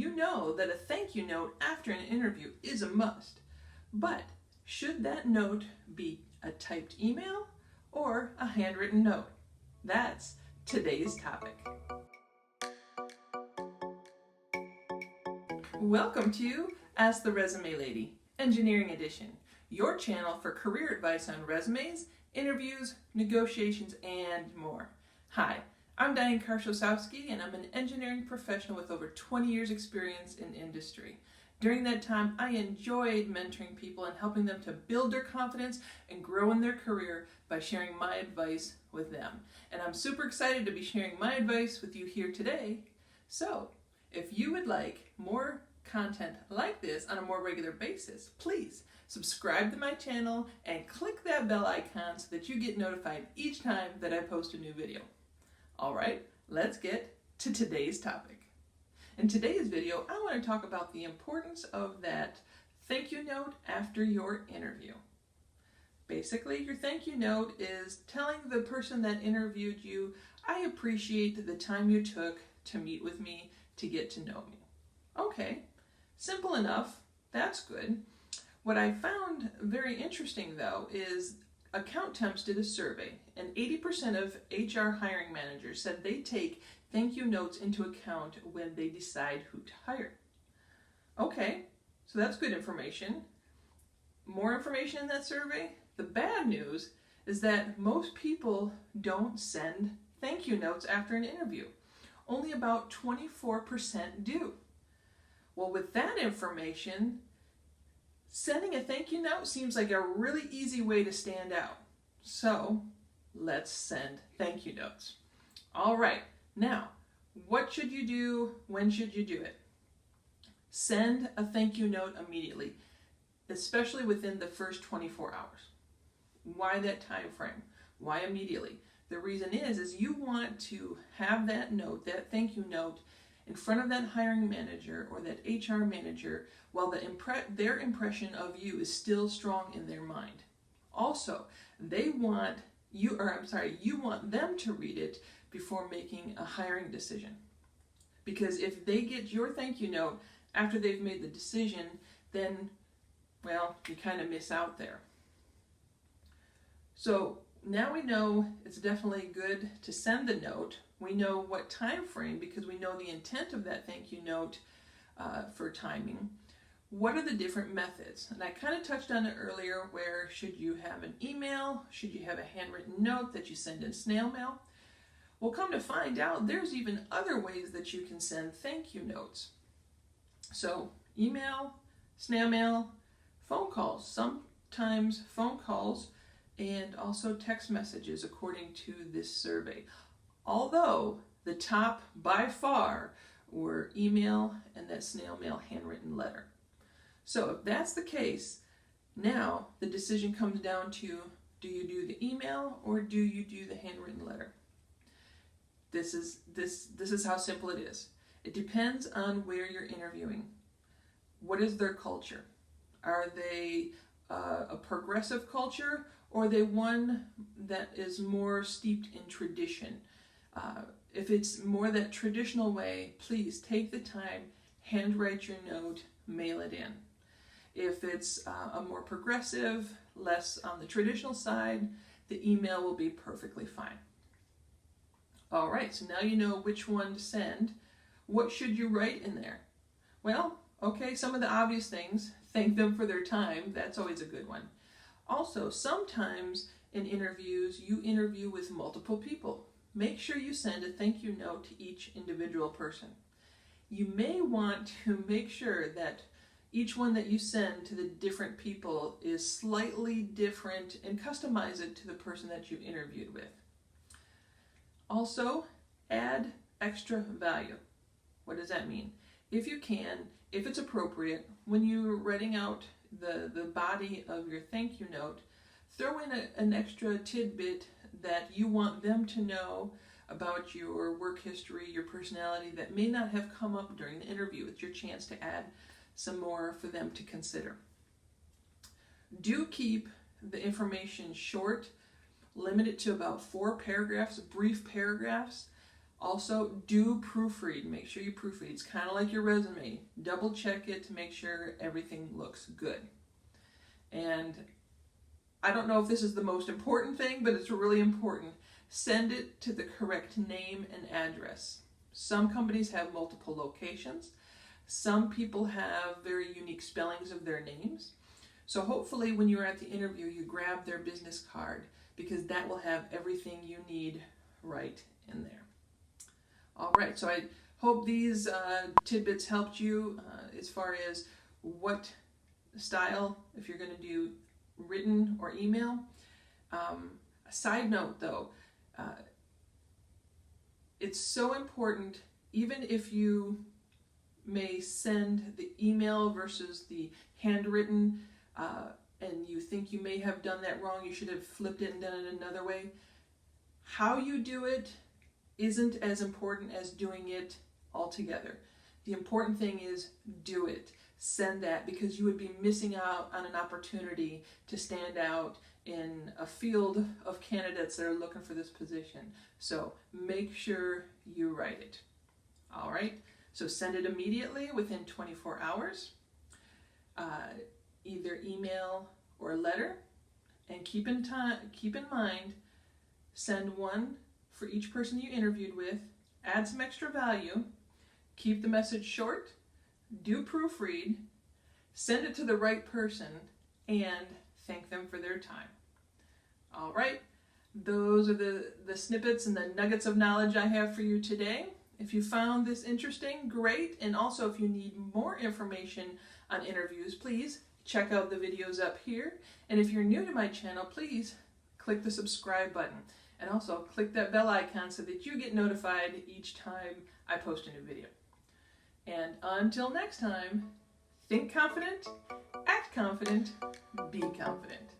you know that a thank you note after an interview is a must. But should that note be a typed email or a handwritten note? That's today's topic. Welcome to Ask the Resume Lady, Engineering Edition, your channel for career advice on resumes, interviews, negotiations, and more. Hi, I'm Diane Karszosowski, and I'm an engineering professional with over 20 years experience in industry. During that time, I enjoyed mentoring people and helping them to build their confidence and grow in their career by sharing my advice with them. And I'm super excited to be sharing my advice with you here today. So, if you would like more content like this on a more regular basis, please subscribe to my channel and click that bell icon so that you get notified each time that I post a new video. All right, let's get to today's topic. In today's video, I want to talk about the importance of that thank you note after your interview. Basically, your thank you note is telling the person that interviewed you, I appreciate the time you took to meet with me to get to know me. Okay, simple enough, that's good. What I found very interesting though is Accountemps did a survey, and 80% of HR hiring managers said they take thank you notes into account when they decide who to hire. Okay, so that's good information. More information in that survey? The bad news is that most people don't send thank you notes after an interview. Only about 24% do. Well, with that information, sending a thank you note seems like a really easy way to stand out. So let's send thank you notes. All right, now, what should you do? When should you do it? Send a thank you note immediately, especially within the first 24 hours. Why that time frame? Why immediately? The reason is you want to have that note, that thank you note, in front of that hiring manager or that HR manager while their impression of you is still strong in their mind. Also, you want them to read it before making a hiring decision. Because if they get your thank you note after they've made the decision, then, well, you kind of miss out there. So now we know it's definitely good to send the note. We know what time frame because we know the intent of that thank you note for timing. What are the different methods? And I kind of touched on it earlier, where should you have an email? Should you have a handwritten note that you send in snail mail? Well, come to find out, there's even other ways that you can send thank you notes. So email, snail mail, phone calls, sometimes phone calls, and also text messages according to this survey. Although the top by far were email and that snail mail handwritten letter. So if that's the case, now the decision comes down to, do you do the email or do you do the handwritten letter? This is how simple it is. It depends on where you're interviewing. What is their culture? Are they a progressive culture, or are they one that is more steeped in tradition? If it's more that traditional way, please take the time, handwrite your note, mail it in. If it's a more progressive, less on the traditional side, the email will be perfectly fine. All right, so now you know which one to send. What should you write in there? Well, okay, some of the obvious things. Thank them for their time. That's always a good one. Also, sometimes in interviews, you interview with multiple people. Make sure you send a thank you note to each individual person. You may want to make sure that each one that you send to the different people is slightly different and customize it to the person that you interviewed with. Also, add extra value. What does that mean? If you can, if it's appropriate, when you're writing out the body of your thank you note, throw in an extra tidbit that you want them to know about your work history, your personality, that may not have come up during the interview. It's your chance to add some more for them to consider. Do keep the information short. Limit it to about 4 paragraphs, brief paragraphs. Also, do proofread. Make sure you proofread. It's kind of like your resume. Double check it to make sure everything looks good. And I don't know if this is the most important thing, but it's really important. Send it to the correct name and address. Some companies have multiple locations. Some people have very unique spellings of their names. So hopefully when you're at the interview, you grab their business card, because that will have everything you need right in there. All right, so I hope these tidbits helped you as far as what style, if you're going to do written or email. A side note though, it's so important, even if you may send the email versus the handwritten, and you think you may have done that wrong, you should have flipped it and done it another way. How you do it isn't as important as doing it altogether. The important thing is do it. Send that, because you would be missing out on an opportunity to stand out in a field of candidates that are looking for this position. So make sure you write it. All right, so send it immediately within 24 hours, either email or letter, and keep in mind, send one for each person you interviewed with, add some extra value, keep the message short, do proofread, send it to the right person, and thank them for their time. All right, those are the snippets and the nuggets of knowledge I have for you today. If you found this interesting, great. And also, if you need more information on interviews, please check out the videos up here. And if you're new to my channel, please click the subscribe button. And also click that bell icon so that you get notified each time I post a new video. And until next time, think confident, act confident, be confident.